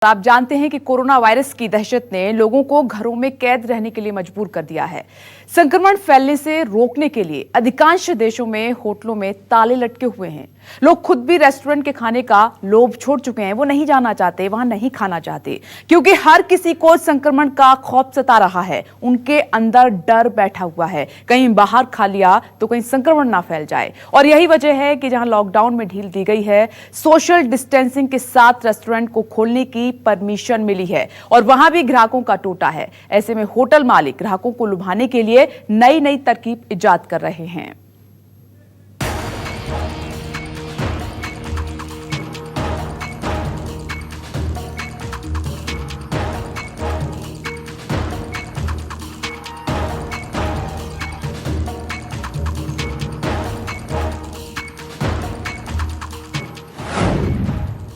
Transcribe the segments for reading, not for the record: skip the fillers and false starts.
आप जानते हैं कि कोरोना वायरस की दहशत ने लोगों को घरों में कैद रहने के लिए मजबूर कर दिया है। संक्रमण फैलने से रोकने के लिए अधिकांश देशों में होटलों में ताले लटके हुए हैं। लोग खुद भी रेस्टोरेंट के खाने का लोभ छोड़ चुके हैं। वो नहीं जाना चाहते, वहां नहीं खाना चाहते, क्योंकि हर किसी को संक्रमण का खौफ सता रहा है। उनके अंदर डर बैठा हुआ है, कहीं बाहर खा लिया तो कहीं संक्रमण ना फैल जाए। और यही वजह है कि जहां लॉकडाउन में ढील दी गई है, सोशल डिस्टेंसिंग के साथ रेस्टोरेंट को खोलने की परमिशन मिली है और वहां भी ग्राहकों का टोटा है। ऐसे में होटल मालिक ग्राहकों को लुभाने के लिए नई नई तरकीब इजाद कर रहे हैं।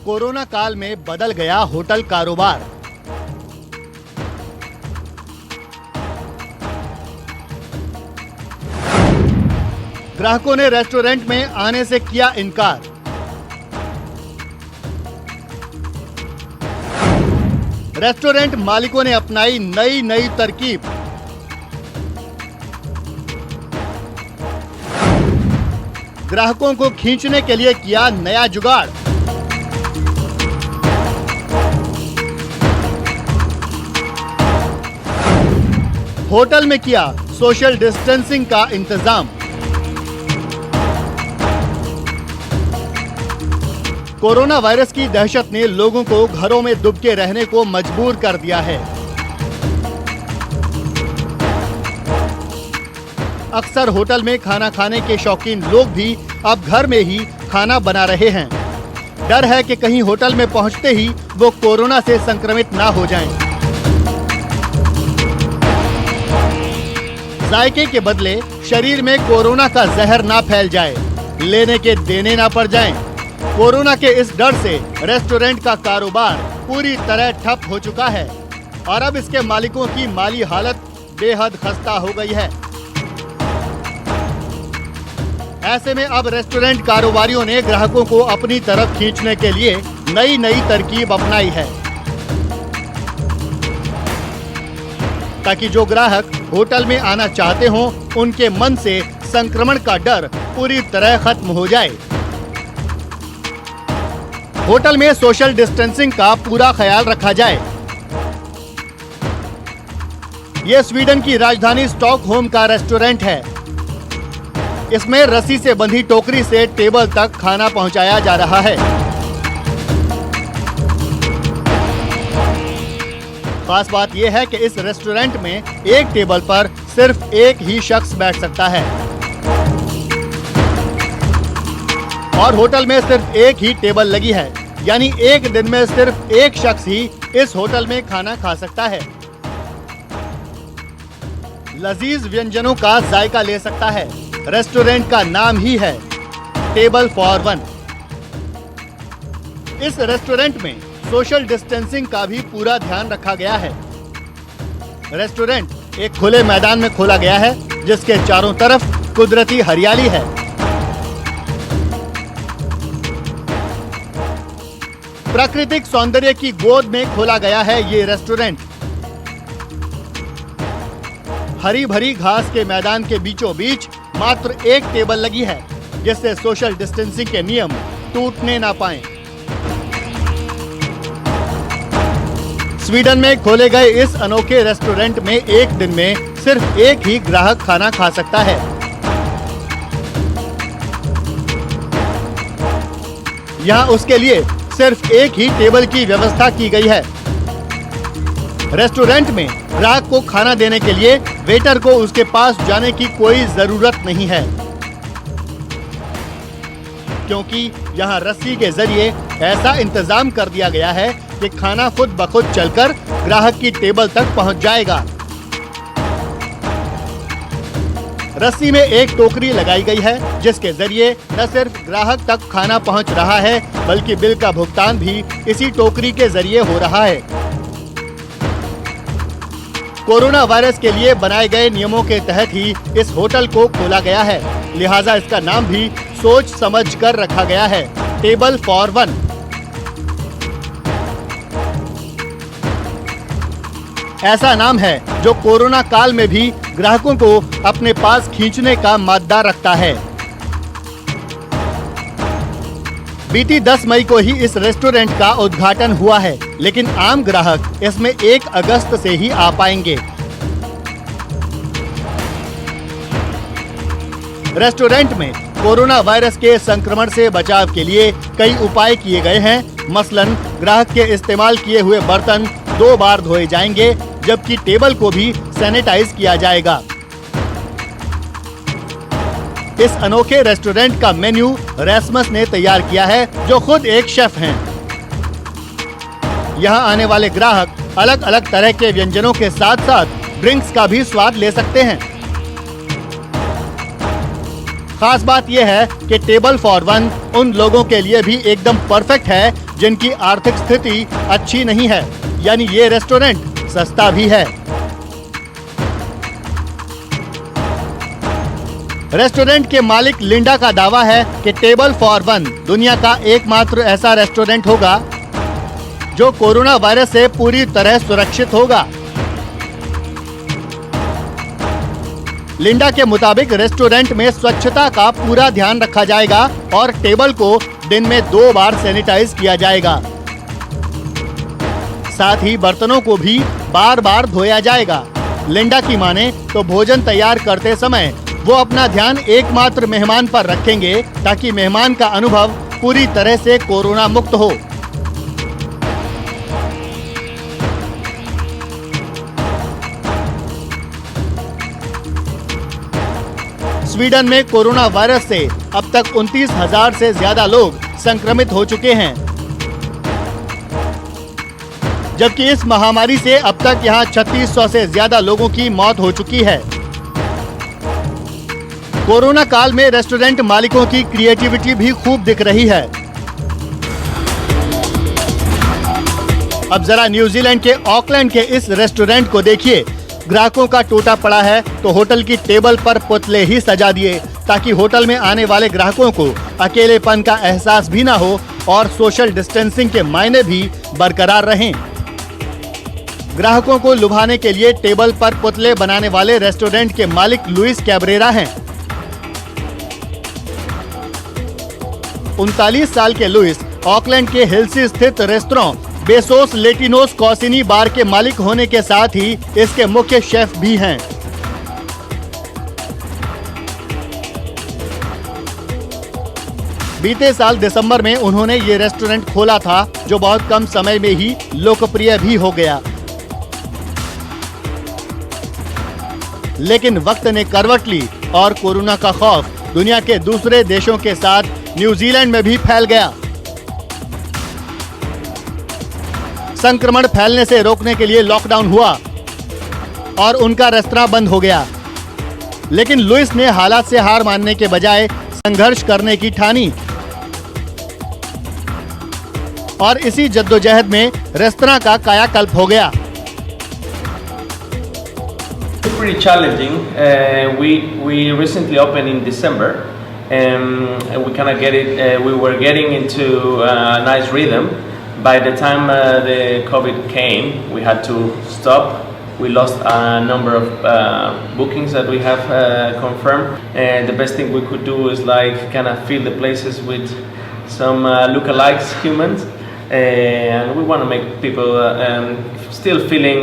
कोरोना काल में बदल गया होटल कारोबार। ग्राहकों ने रेस्टोरेंट में आने से किया इनकार। रेस्टोरेंट मालिकों ने अपनाई नई नई तरकीब। ग्राहकों को खींचने के लिए किया नया जुगाड़। होटल में किया सोशल डिस्टेंसिंग का इंतजाम। कोरोना वायरस की दहशत ने लोगों को घरों में दुबके रहने को मजबूर कर दिया है। अक्सर होटल में खाना खाने के शौकीन लोग भी अब घर में ही खाना बना रहे हैं। डर है कि कहीं होटल में पहुंचते ही वो कोरोना से संक्रमित ना हो जाएं। जायके के बदले शरीर में कोरोना का जहर ना फैल जाए, लेने के देने ना पड़ जाएं। कोरोना के इस डर से रेस्टोरेंट का कारोबार पूरी तरह ठप हो चुका है और अब इसके मालिकों की माली हालत बेहद खस्ता हो गई है। ऐसे में अब रेस्टोरेंट कारोबारियों ने ग्राहकों को अपनी तरफ खींचने के लिए नई नई तरकीब अपनाई है, ताकि जो ग्राहक होटल में आना चाहते हों, उनके मन से संक्रमण का डर पूरी तरह खत्म हो जाए। होटल में सोशल डिस्टेंसिंग का पूरा ख्याल रखा जाए। यह स्वीडन की राजधानी स्टॉकहोम का रेस्टोरेंट है। इसमें रस्सी से बंधी टोकरी से टेबल तक खाना पहुंचाया जा रहा है। खास बात यह है कि इस रेस्टोरेंट में एक टेबल पर सिर्फ एक ही शख्स बैठ सकता है और होटल में सिर्फ एक ही टेबल लगी है, यानी एक दिन में सिर्फ एक शख्स ही इस होटल में खाना खा सकता है। लजीज व्यंजनों का जायका ले सकता है। रेस्टोरेंट का नाम ही है टेबल फॉर वन। इस रेस्टोरेंट में सोशल डिस्टेंसिंग का भी पूरा ध्यान रखा गया है। रेस्टोरेंट एक खुले मैदान में खोला गया है, जिसके चारों तरफ कुदरती हरियाली है। प्राकृतिक सौंदर्य की गोद में खोला गया है ये रेस्टोरेंट। हरी भरी घास के मैदान के बीचों बीच मात्र एक टेबल लगी है, जिससे सोशल डिस्टेंसिंग के नियम टूटने ना पाएं। स्वीडन में खोले गए इस अनोखे रेस्टोरेंट में एक दिन में सिर्फ एक ही ग्राहक खाना खा सकता है। यहाँ उसके लिए सिर्फ एक ही टेबल की व्यवस्था की गई है। रेस्टोरेंट में ग्राहक को खाना देने के लिए वेटर को उसके पास जाने की कोई जरूरत नहीं है, क्योंकि यहाँ रस्सी के जरिए ऐसा इंतजाम कर दिया गया है कि खाना खुद ब खुद चलकर ग्राहक की टेबल तक पहुंच जाएगा। रस्सी में एक टोकरी लगाई गई है, जिसके जरिए न सिर्फ ग्राहक तक खाना पहुंच रहा है, बल्कि बिल का भुगतान भी इसी टोकरी के जरिए हो रहा है। कोरोना वायरस के लिए बनाए गए नियमों के तहत ही इस होटल को खोला गया है, लिहाजा इसका नाम भी सोच समझ कर रखा गया है, टेबल फॉर वन। ऐसा नाम है जो कोरोना काल में भी ग्राहकों को अपने पास खींचने का मादा रखता है। बीती 10 मई को ही इस रेस्टोरेंट का उद्घाटन हुआ है, लेकिन आम ग्राहक इसमें 1 अगस्त से ही आ पाएंगे। रेस्टोरेंट में कोरोना वायरस के संक्रमण से बचाव के लिए कई उपाय किए गए हैं। मसलन ग्राहक के इस्तेमाल किए हुए बर्तन 2 बार धोए जाएंगे, जबकि टेबल को भी सैनिटाइज किया जाएगा। इस अनोखे रेस्टोरेंट का मेन्यू रेसमस ने तैयार किया है, जो खुद एक शेफ हैं। यहाँ आने वाले ग्राहक अलग अलग तरह के व्यंजनों के साथ साथ ड्रिंक्स का भी स्वाद ले सकते हैं। खास बात यह है कि टेबल फॉर वन उन लोगों के लिए भी एकदम परफेक्ट है जिनकी आर्थिक स्थिति अच्छी नहीं है, यानी ये रेस्टोरेंट सस्ता भी है। रेस्टोरेंट के मालिक लिंडा का दावा है कि टेबल फॉर वन दुनिया का एकमात्र ऐसा रेस्टोरेंट होगा जो कोरोना वायरस से पूरी तरह सुरक्षित होगा। लिंडा के मुताबिक रेस्टोरेंट में स्वच्छता का पूरा ध्यान रखा जाएगा और टेबल को दिन में 2 बार सैनिटाइज किया जाएगा। साथ ही बर्तनों को भी बार बार धोया जाएगा। लिंडा की माने तो भोजन तैयार करते समय वो अपना ध्यान एकमात्र मेहमान पर रखेंगे, ताकि मेहमान का अनुभव पूरी तरह से कोरोना मुक्त हो। स्वीडन में कोरोना वायरस से अब तक 29,000 से ज्यादा लोग संक्रमित हो चुके हैं, जबकि इस महामारी से अब तक यहां 3600 से ज्यादा लोगों की मौत हो चुकी है। कोरोना काल में रेस्टोरेंट मालिकों की क्रिएटिविटी भी खूब दिख रही है। अब जरा न्यूजीलैंड के ऑकलैंड के इस रेस्टोरेंट को देखिए। ग्राहकों का टूटा पड़ा है तो होटल की टेबल पर पुतले ही सजा दिए, ताकि होटल में आने वाले ग्राहकों को अकेलेपन का एहसास भी ना हो और सोशल डिस्टेंसिंग के मायने भी बरकरार रहें। ग्राहकों को लुभाने के लिए टेबल पर पुतले बनाने वाले रेस्टोरेंट के मालिक लुइस कैब्रेरा हैं। 39 साल के लुइस ऑकलैंड के हिल्सी स्थित रेस्तरां बेसोस लेटिनोस कॉसिनी बार के मालिक होने के साथ ही इसके मुख्य शेफ भी हैं। बीते साल दिसंबर में उन्होंने ये रेस्टोरेंट खोला था, जो बहुत कम समय में ही लोकप्रिय भी हो गया। लेकिन वक्त ने करवट ली और कोरोना का खौफ दुनिया के दूसरे देशों के साथ न्यूजीलैंड में भी फैल गया। संक्रमण फैलने से रोकने के लिए लॉकडाउन हुआ और उनका रेस्तरां बंद हो गया। लेकिन लुइस ने हालात से हार मानने के बजाय संघर्ष करने की ठानी और इसी जद्दोजहद में रेस्तरां का कायाकल्प हो गया। Pretty challenging. We recently opened in December, and we kind of get it. We were getting into a nice rhythm. By the time the COVID came, we had to stop. We lost a number of bookings that we have confirmed. And the best thing we could do is like kind of fill the places with some lookalikes humans, and we want to make people still feeling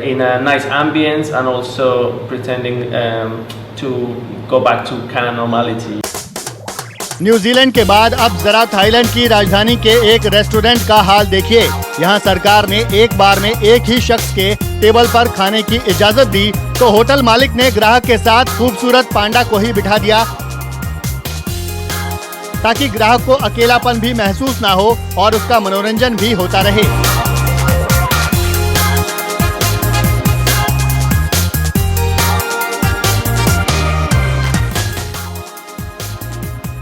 in a nice ambience and also pretending to go back to kind of normality. New Zealand के बाद अब जरा Thailand की राजधानी के एक restaurant का हाल देखिए। यहाँ सरकार ने एक बार में एक ही शख्स के टेबल पर खाने की इजाजत दी, तो होटल मालिक ने ग्राहक के साथ खूबसूरत पांडा को ही बिठा दिया, ताकि ग्राहक को अकेलापन भी महसूस ना हो और उसका मनोरंजन भी होता रहे।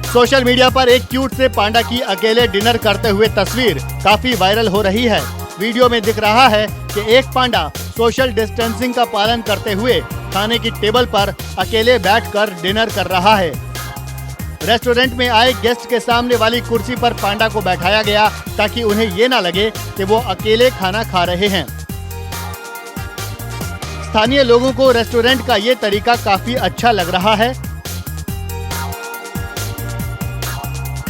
सोशल मीडिया पर एक क्यूट से पांडा की अकेले डिनर करते हुए तस्वीर काफी वायरल हो रही है। वीडियो में दिख रहा है कि एक पांडा सोशल डिस्टेंसिंग का पालन करते हुए खाने की टेबल पर अकेले बैठकर डिनर कर रहा है। रेस्टोरेंट में आए गेस्ट के सामने वाली कुर्सी पर पांडा को बैठाया गया, ताकि उन्हें ये ना लगे कि वो अकेले खाना खा रहे हैं। स्थानीय लोगों को रेस्टोरेंट का ये तरीका काफी अच्छा लग रहा है।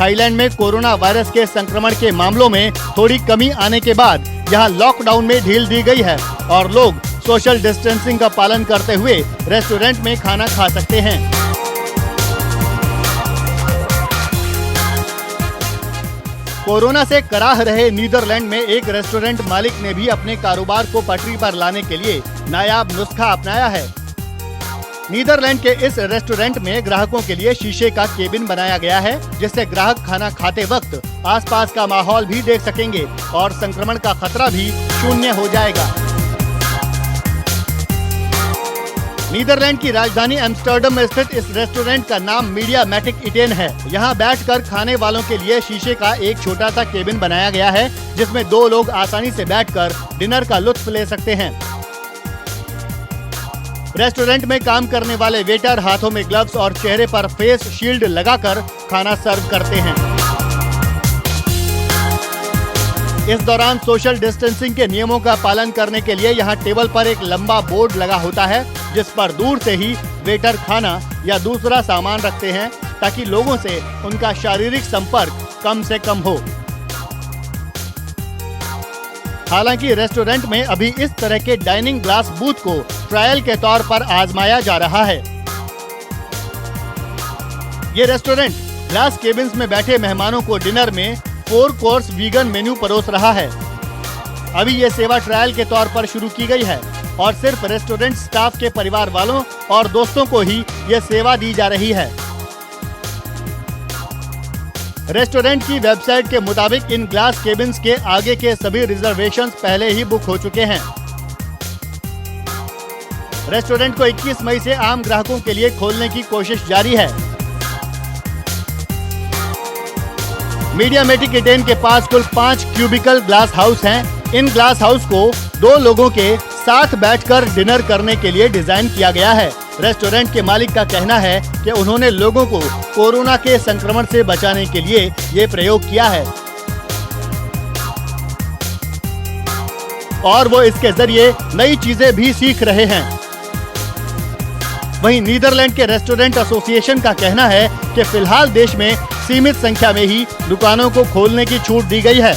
थाईलैंड में कोरोना वायरस के संक्रमण के मामलों में थोड़ी कमी आने के बाद यहाँ लॉकडाउन में ढील दी गई है और लोग सोशल डिस्टेंसिंग का पालन करते हुए रेस्टोरेंट में खाना खा सकते हैं। कोरोना से कराह रहे नीदरलैंड में एक रेस्टोरेंट मालिक ने भी अपने कारोबार को पटरी पर लाने के लिए नायाब नुस्खा अपनाया है। नीदरलैंड के इस रेस्टोरेंट में ग्राहकों के लिए शीशे का केबिन बनाया गया है, जिससे ग्राहक खाना खाते वक्त आसपास का माहौल भी देख सकेंगे और संक्रमण का खतरा भी शून्य हो जाएगा। नीदरलैंड की राजधानी एम्स्टर्डम में स्थित इस रेस्टोरेंट का नाम मीडिया मैटिक इटेन है। यहाँ बैठकर खाने वालों के लिए शीशे का एक छोटा सा केबिन बनाया गया है, जिसमें 2 लोग आसानी से बैठकर डिनर का लुत्फ ले सकते हैं। रेस्टोरेंट में काम करने वाले वेटर हाथों में ग्लव्स और चेहरे पर फेस शील्ड लगाकर खाना सर्व करते हैं। इस दौरान सोशल डिस्टेंसिंग के नियमों का पालन करने के लिए यहाँ टेबल पर एक लंबा बोर्ड लगा होता है, जिस पर दूर से ही वेटर खाना या दूसरा सामान रखते हैं, ताकि लोगों से उनका शारीरिक संपर्क कम से कम हो। हालांकि रेस्टोरेंट में अभी इस तरह के डाइनिंग ग्लास बूथ को ट्रायल के तौर पर आजमाया जा रहा है। ये रेस्टोरेंट ग्लास केबिन्स में बैठे मेहमानों को डिनर में 4 कोर्स वीगन मेन्यू परोस रहा है। अभी ये सेवा ट्रायल के तौर पर शुरू की गई है और सिर्फ रेस्टोरेंट स्टाफ के परिवार वालों और दोस्तों को ही ये सेवा दी जा रही है। रेस्टोरेंट की वेबसाइट के मुताबिक इन ग्लास केबिन्स के आगे के सभी रिजर्वेशंस पहले ही बुक हो चुके हैं। रेस्टोरेंट को 21 मई से आम ग्राहकों के लिए खोलने की कोशिश जारी है। मीडिया मैटिक इटेन के पास कुल 5 क्यूबिकल ग्लास हाउस हैं। इन ग्लास हाउस को 2 लोगों के साथ बैठकर डिनर करने के लिए डिजाइन किया गया है। रेस्टोरेंट के मालिक का कहना है कि उन्होंने लोगों को कोरोना के संक्रमण से बचाने के लिए ये प्रयोग किया है और वो इसके जरिए नई चीजें भी सीख रहे हैं। वहीं नीदरलैंड के रेस्टोरेंट एसोसिएशन का कहना है कि फिलहाल देश में सीमित संख्या में ही दुकानों को खोलने की छूट दी गई है।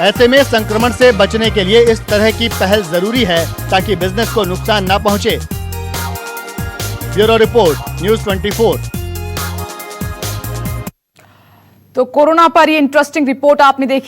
ऐसे में संक्रमण से बचने के लिए इस तरह की पहल जरूरी है, ताकि बिजनेस को नुकसान न पहुंचे। Bureau report, news 24। तो कोरोना पर ये इंटरेस्टिंग रिपोर्ट आपने देखी।